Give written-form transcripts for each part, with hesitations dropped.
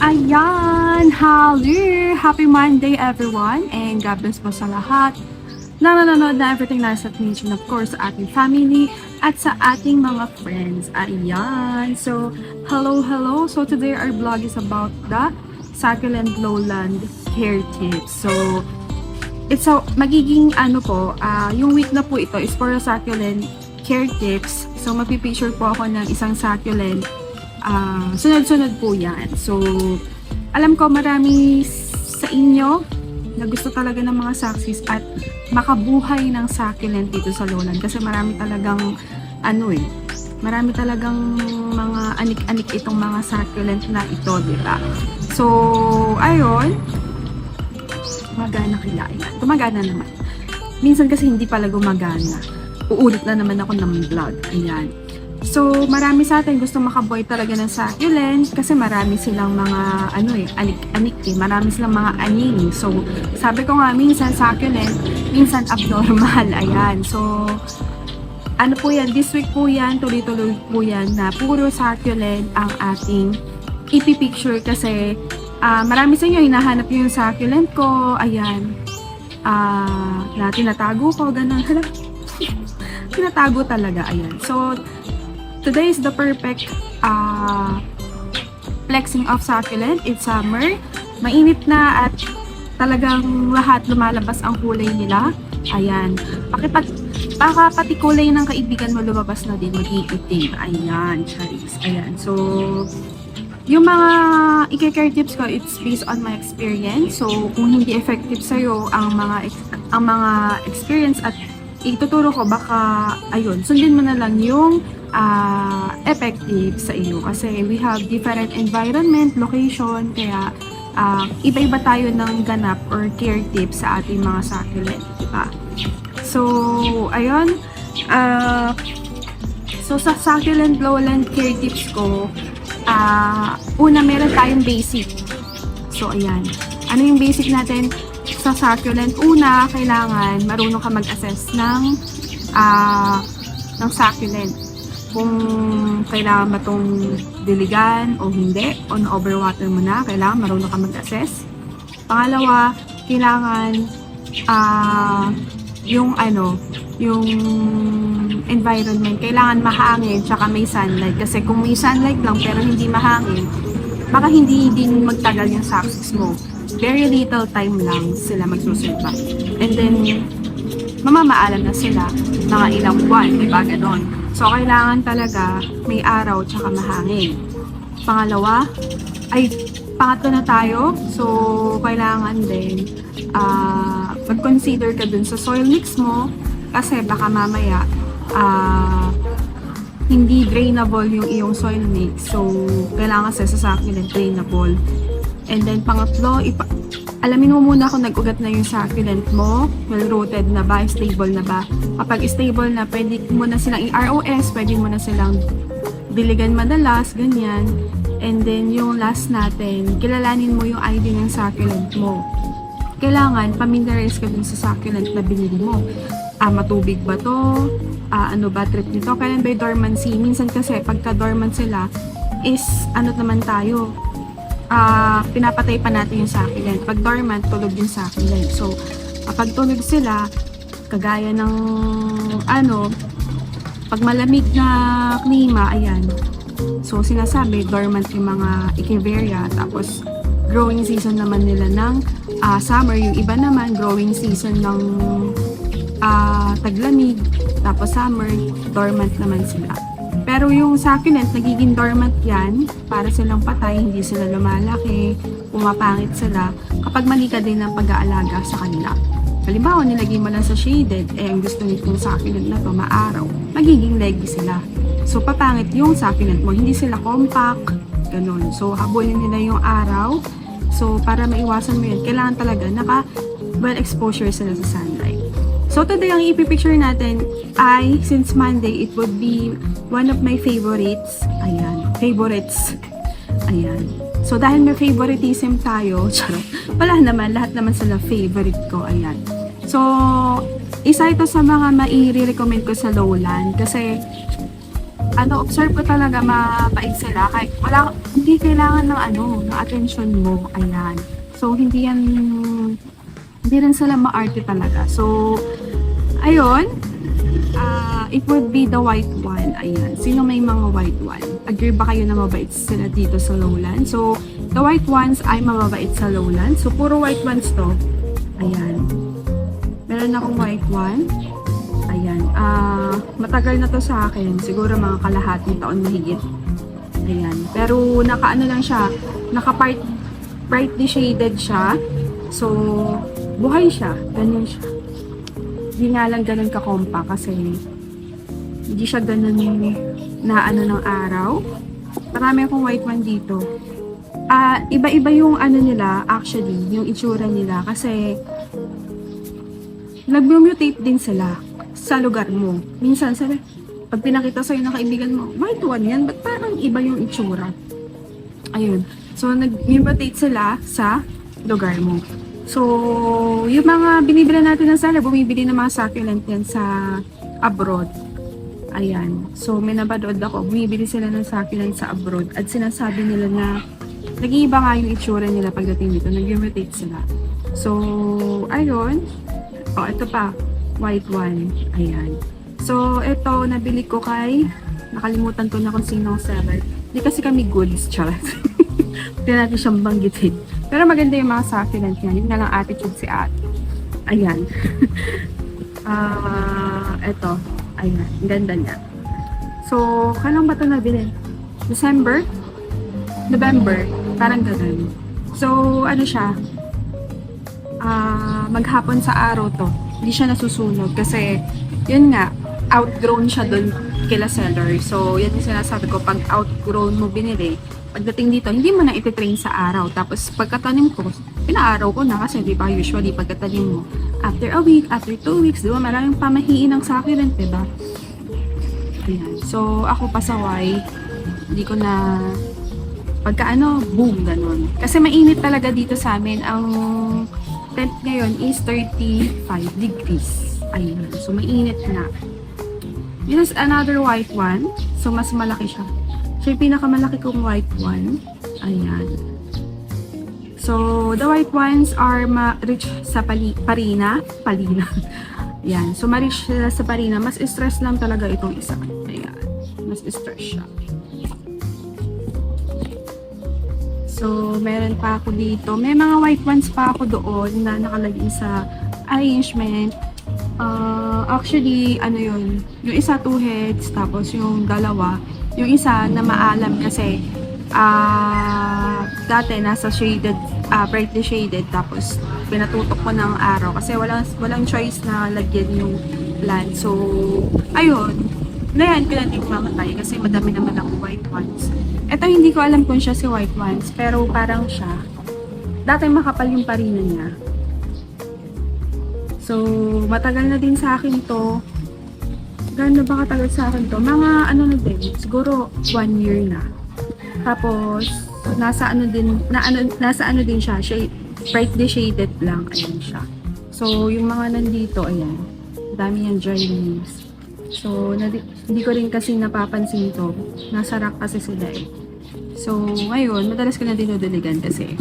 Ayan! Hello! Happy Monday everyone! And God bless po sa lahat na nanonood na Everything Nice at Nation, of course, sa ating family at sa ating mga friends. Ayan! So, hello! So, today our vlog is about the succulent lowland hair tips. So, it's a magiging yung week na po ito is for succulent hair tips. So, magpipicture po ako ng isang succulent. Sunod-sunod po yan. So, alam ko marami sa inyo na gusto talaga ng mga success at makabuhay ng succulent dito sa lowland. Kasi marami talagang marami talagang mga anik-anik itong mga succulent na ito, diba? So, ayun. Gumagana kaya yan. Gumagana naman. Minsan kasi hindi pala gumagana. Uulit na naman ako ng vlog. Ayan. So, marami sa atin gusto makabuhay talaga ng succulent kasi marami silang mga anik-anik marami silang mga aning. So, sabi ko nga, minsan succulent, minsan abnormal. Ayan. So, po yan, this week po yan, tuloy-tuloy po yan na puro succulent ang ating ipipicture kasi marami sa inyo hinahanap yung succulent ko. Ayan. Na tinatago ko, ganun. Tinatago talaga. Ayan. So, today is the perfect flexing of succulent. It's summer. Mainit na at talagang lahat lumalabas ang kulay nila. Ayan. Baka pati kulay ng kaibigan mo lumabas na din. Mag-iitim. Ayan. Charis. Ayan. So, yung mga i-care tips ko, it's based on my experience. So, kung hindi effective sa'yo ang mga experience at ituturo ko, baka, ayun, sundin mo na lang yung effective sa iyo kasi we have different environment, location, kaya iba-iba tayo ng ganap or care tips sa ating mga succulent, diba? So, ayun, so sa succulent lowland care tips ko, una meron tayong basic. So, ayan, ano yung basic natin sa succulent? Una, kailangan marunong ka mag-assess ng succulent. Kung kailangan ba itong diligan o hindi, o na-overwater mo na, kailangan marunong ka mag-assess. Pangalawa, kailangan yung environment, kailangan mahangin, tsaka may sunlight. Kasi kung may sunlight lang pero hindi mahangin, baka hindi din magtagal yung success mo. Very little time lang sila magsusurvive. And then, mamamaalam na sila mga ilang buwan, diba? Ganon. So, kailangan talaga may araw tsaka mahangin. Pangatlo na tayo. So, kailangan din mag-consider ka dun sa soil mix mo kasi baka mamaya hindi drainable yung iyong soil mix. So, kailangan kasi sa succulent drainable. And then, pangatlo, alamin mo muna kung nag-ugat na yung succulent mo, well-rooted na ba, stable na ba. Kapag stable na, pwede mo na silang i-ROS, pwede mo na silang diligan madalas, ganyan. And then, yung last natin, kilalanin mo yung ID ng succulent mo. Kailangan, familiarize ka dun sa succulent na binili mo. Matubig ba to? Ano ba trip nito? Kailan ba yung dormancy? Minsan kasi, pagka dormant sila, is naman tayo, pinapatay pa natin yung succulent. Pag dormant, tulog yung succulent. So, kapag tulog sila, kagaya ng pag malamig na klima, ayan. So, sinasabi, dormant yung mga Echeveria. Tapos, growing season naman nila ng summer. Yung iba naman, growing season ng taglamig. Tapos, summer, dormant naman sila. Pero yung succulent, nagiging dormant yan para silang patay, hindi sila lumalaki, pumapangit sila kapag mali ka din ng pag-aalaga sa kanila. Halimbawa, nilagay mo lang sa shaded, ang gusto nitong succulent na to, maaraw, magiging leggy sila. So, papangit yung succulent mo, hindi sila compact, ganun. So, habulin nila yung araw. So, para maiwasan mo yun, kailangan talaga well exposure sila sa sunlight. So, today ang ipipicture natin ay, since Monday, it would be one of my favorites. Ayan. Favorites. Ayan. So, dahil may favoritism tayo, charot. Wala naman. Lahat naman sila favorite ko. Ayan. So, isa ito sa mga mai-recommend ko sa lowland. Kasi, observe ko talaga mabait sila. Kahit hindi kailangan ng ng attention mo. Ayan. So, hindi rin sila maarte talaga. So, ayun, it would be the white one. Ayan. Sino may mga white one? Agree ba kayo na mabait sila dito sa lowland? So, the white ones ay mababait sa lowland. So, puro white ones to. Ayan. Meron akong white one. Ayan. Matagal na to sa akin. Siguro mga kalahating taon mahigit. Ayan. Pero, naka-ano lang siya. Brightly shaded siya. So, buhay siya. Ganyan siya. Hindi nga lang ganun kakompa kasi hindi siya ganun na ng araw. Marami akong white one dito. Iba-iba yung nila, actually, yung itsura nila kasi nag-mutate din sila sa lugar mo. Minsan, pag pinakita sa'yo ng kaibigan mo, white one yan, ba't parang iba yung itsura? Ayun. So, nag-mutate sila sa lugar mo. So, yung mga binibili natin ng seller, bumibili ng mga succulent yan sa abroad. Ayan. So, may nabadood ako. Bumibili sila ng succulent sa abroad. At sinasabi nila na nag-iiba nga yung itsura nila pagdating dito. Nag-mutate sila. So, ayun. Ito pa. White one. Ayan. So, ito, nabili ko nakalimutan ko na kung sino seller. Hindi kasi kami goods, charot. Hindi natin siyang banggitin. Pero maganda yung mga succulent niya. Yun na lang attitude si ate. Ayan. Ito. Ayan. Ang ganda niya. So, kailan ba ito nabili? December? November? Parang ganun. So, siya? Maghapon sa araw to. Hindi siya nasusunog kasi, yun nga, outgrown siya dun kila seller. So, yan yung sinasabi ko, pag outgrown mo binili, pagdating dito, hindi mo na ititrain sa araw. Tapos, pagkatanim ko, pinaaraw ko na kasi, di ba, usually, pagkatanim mo, after a week, after 2 weeks, di ba, maraming pamahiin ng succulent, di ba? Ayan. So, ako pasaway, hindi ko na, boom, ganun. Kasi mainit talaga dito sa amin. Ang temp ngayon is 35 degrees. Ayun. So, mainit na. This is another white one. So, mas malaki siya. Siya yung pinakamalaki kong white one. Ayan. So, the white ones are rich sa parina. Ayan. So, ma-rich sila sa parina. Mas stress lang talaga itong isa. Ayan. Mas stress siya. So, meron pa ako dito. May mga white ones pa ako doon na nakalagay sa arrangement. Actually, yun? Yung isa 2 heads, tapos yung dalawa. Yung isa na maalam kasi dati nasa shaded, brightly shaded, tapos pinatutok ko ng araw kasi walang choice na lagyan yung plant. So, ayun. Nayan ko lang din mamatay kasi madami naman ako white ones. Ito hindi ko alam kung siya si white ones, pero parang siya. Dati makapal yung parina niya. So, matagal na din sa akin to. Gano'n ba katagal sa akin to? Mga na din, siguro 1 year na. Tapos, nasa din siya, brightly shaded lang, ayan siya. So, yung mga nandito, ayan, dami yan dry leaves. So, hindi ko rin kasi napapansin to. Nasa rack kasi sila eh. So, ngayon, madalas ko na dinudiligan kasi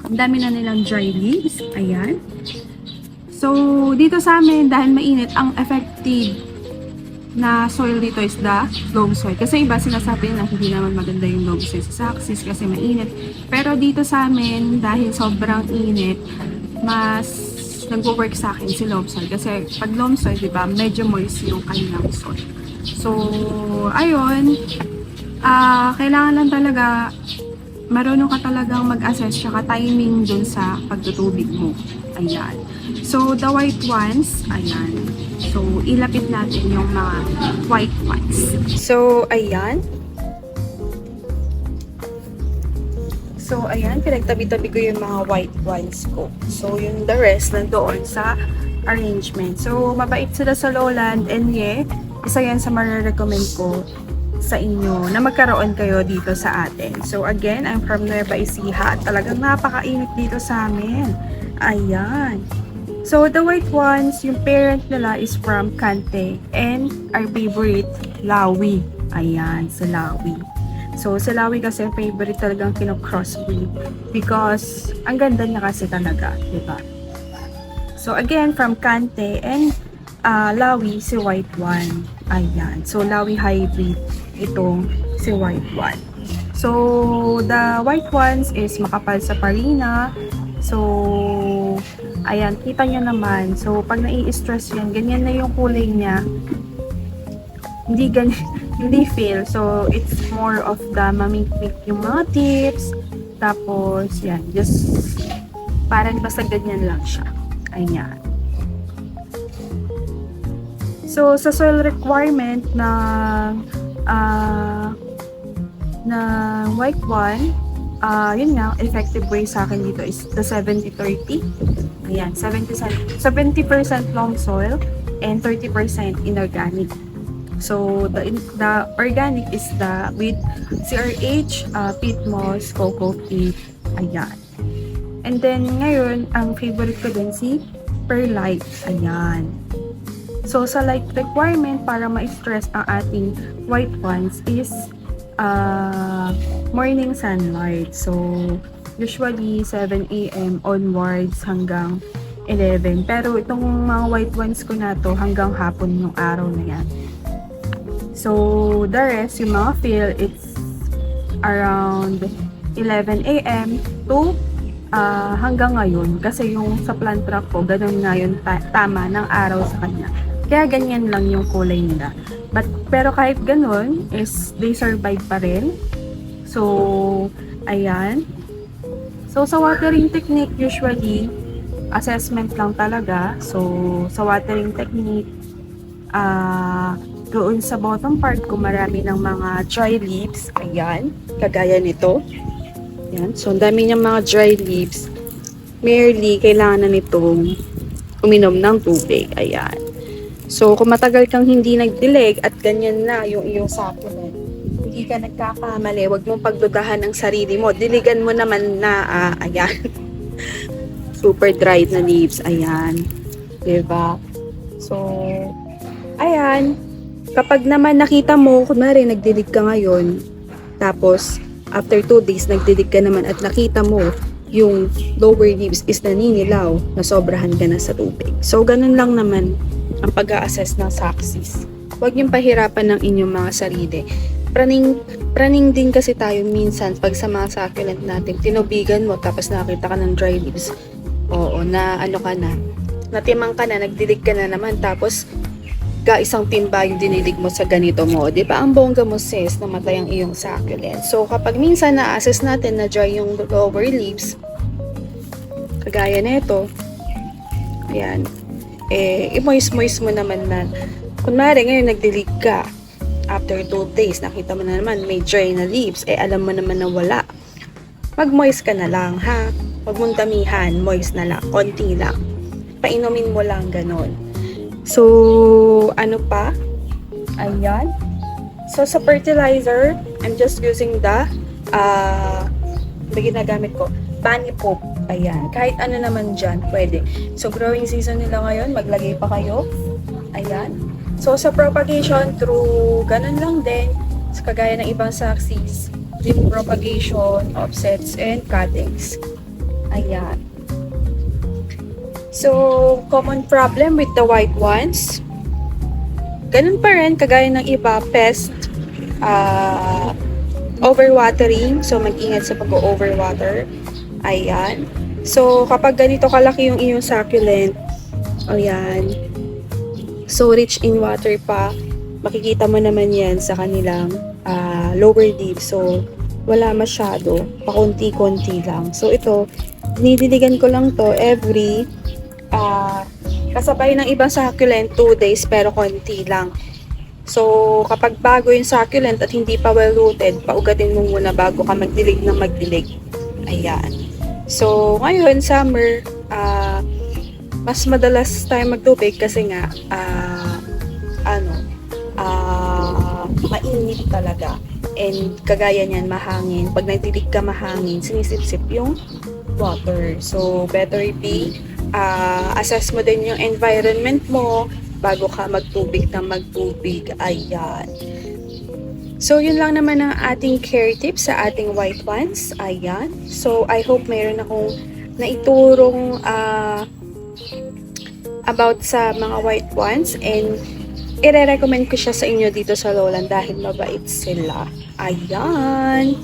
ang dami na nilang dry leaves, ayan. So, dito sa amin, dahil mainit, ang effective na soil dito is the loam soil. Kasi iba sinasabi na hindi naman maganda yung loam soil sa Saxis kasi mainit. Pero dito sa amin, dahil sobrang init, mas nagwo-work sa akin si loam soil. Kasi pag loam soil, di ba, medyo moist yung kanilang soil. So, ayun, kailangan lang talaga, marunong ka talagang mag-assess siya ka-timing dun sa pagtutubig mo. Ayan. So, the white ones, ayan. So, ilapit natin yung mga white ones. So, ayan. So, ayan. Pinagtabi-tabi ko yung mga white ones ko. So, yung the rest nandoon sa arrangement. So, mabait sila sa lowland and isa yan sa marirecommend ko sa inyo na magkaroon kayo dito sa atin. So, again, I'm from Nueva Ecija at talagang napakainit dito sa amin. Ayan. So, the white ones, yung parent nila is from Cante and our favorite, Lawi. Ayan, si Lawi. So, si Lawi kasi favorite talagang kino-crossbreed because ang ganda niya kasi talaga, di ba? So, again, from Kante and Lawi, si White One. Ayan. So, Lawi hybrid itong si White One. So, the white ones is makapal sa parina. So, ayan, kita nyo naman. So, pag nai-stress yan, ganyan na yung kulay niya. Hindi ganyan, hindi feel. So, it's more of the mamikmik yung mga tips. Tapos, yan, just parang basta ganyan lang siya. Ayan. So, sa soil requirement na white one, yun nga, effective way sa akin dito is the 70-30. Ayan, 70% long soil and 30% inorganic. So, the organic is the with CRH, peat moss, cocoa peat, ayan. And then, ngayon, ang favorite ko din si perlite, ayan. So, sa light requirement para ma-stress ang ating white ones is morning sunlight. So, usually 7 a.m. onwards hanggang 11. Pero itong mga white ones ko na to hanggang hapon yung araw na yan. So, the rest, yung mga fill, it's around 11 a.m. to hanggang ngayon. Kasi yung sa plant truck ko, ganun nga yun tama ng araw sa kanya. Kaya ganyan lang yung kulay nila. Pero kahit ganun, is they survive pa rin. So, ayan. So, sa watering technique, usually, assessment lang talaga. So, sa watering technique, doon sa bottom part ko, marami ng mga dry leaves. Ayan, kagaya nito. Ayan. So, ang dami niyang mga dry leaves. Merely, kailangan na nitong uminom ng tubig. Ayan. So, kung matagal kang hindi nagdilig at ganyan na yung iyong supplement, hindi ka nagkakamali, huwag mong pagdudahan ng sarili mo. Diligan mo naman na, ayan. Super dried na leaves, ayan. Diba? So, ayan. Kapag naman nakita mo, kunwari nagdilig ka ngayon, tapos, after 2 days, nagdilig ka naman at nakita mo, yung lower leaves is naninilaw, nasobrahan ka na sa tubig. So, ganun lang naman ang pag-a-assess ng success. Huwag niyong pahirapan ng inyong mga sarili. Praning din kasi tayo minsan pag sa mga succulent natin, tinubigan mo tapos nakita ka ng dry leaves. Oo, na ano ka na, natimang ka na, nagdilig ka na naman tapos isang timba yung dinilig mo sa ganito mo. Di ba? Ang bongga mo sis, namatay ang iyong succulent. So, kapag minsan na-assess natin na dry yung lower leaves, kagaya nito, ayan, i-moist mo naman na, kunwari ngayon nagdilig ka, after 2 days, nakita mo na naman may dry na leaves, alam mo naman na wala. Mag-moist ka na lang, ha? Huwag mong damihan, moist na lang, konti lang. Painumin mo lang, ganon. So, ano pa? Ayan. So, sa fertilizer, I'm just using the, ginagamit ko, bunny poop. Ayan. Kahit ano naman dyan, pwede. So, growing season nila ngayon, maglagay pa kayo. Ayan. So, sa propagation, through ganun lang din. So, kagaya ng ibang success, drip propagation, offsets, and cuttings. Ayan. So, common problem with the white ones. Ganun pa rin, kagaya ng iba, pest, overwatering. So, mag-ingat sa pag-overwater. Ayan. So, kapag ganito kalaki yung iyong succulent, ayan. So, rich in water pa, makikita mo naman yan sa kanilang lower leaves. So, wala masyado, pakunti-kunti lang. So, ito, dinidiligan ko lang to every kasabay ng ibang succulent 2 days pero konti lang. So, kapag bago yung succulent at hindi pa well-rooted, paugatin mo muna bago ka magdilig ng magdilig. Ayan. So, ngayon, summer, mas madalas tayo magtubig kasi nga, mainit talaga. And kagaya niyan, mahangin. Pag nagdilig ka mahangin, sinisip-sip yung water. So, better be, assess mo din yung environment mo bago ka magtubig na magtubig. Ayan. So, yun lang naman ang ating care tips sa ating white ones. Ayan. So, I hope mayroon akong naiturong about sa mga white ones, and ire-recommend ko siya sa inyo dito sa Lowland dahil mabait sila. Ayan.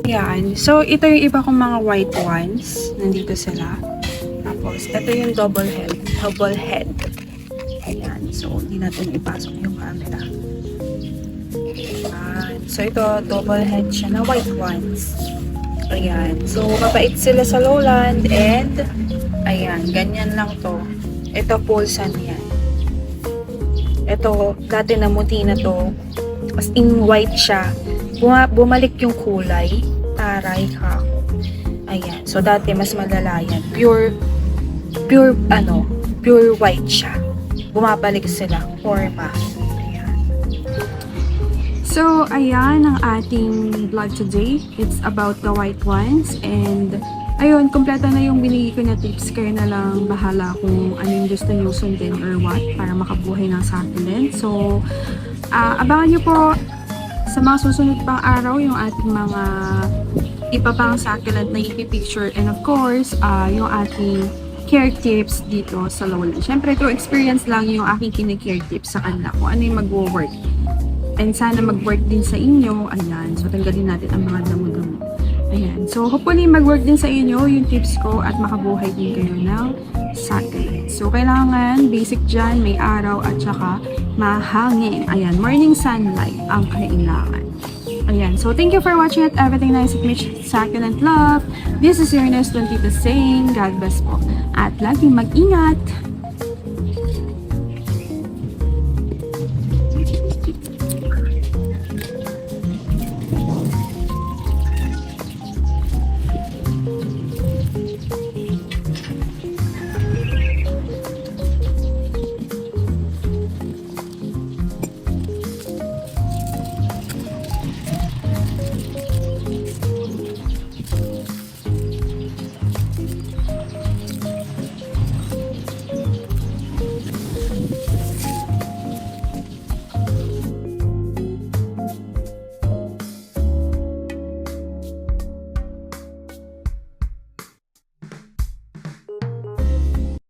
Ayan. So, ito yung iba kong mga white ones. Nandito sila. Tapos, ito yung double head. Double head. Ayan. So, hindi natin ipasok yung camera. Ayan. So, ito, double head siya na white ones. Ayan. So, mabait sila sa Lowland, and ayan, ganyan lang to. Ito, pulsan yan. Ito, dati namuti na to. As in white siya. Bumalik yung kulay. Taray ka. Ayan. So, dati mas malala yan. Pure white siya. Bumabalik sila. Forma. So, ayan ang ating vlog today. It's about the white ones. And, ayun, kompleto na yung binigay ko na tips. Kayo na lang bahala kung ano yung gusto nyo sundin or what para makabuhay ng succulent. So, abangan nyo po sa mga susunod pang araw yung ating mga iba pang succulent na ipipicture. And of course, yung ating care tips dito sa Lowland. Siyempre, through experience lang yung aking kinikare tips sa kanila kung ano yung mag-work. And sana mag-work din sa inyo. Ayan. So, tanggalin natin ang mga damo-damo. Ayan. So, hopefully mag-work din sa inyo yung tips ko at makabuhay din kayo ng succulent. So, kailangan basic dyan, may araw at saka mahangin. Ayan. Morning sunlight ang kailangan. Ayan. So, thank you for watching at everything nice at Mitch Succulent Love. This is your Ernest Tito saying, God bless po. At laging mag-ingat.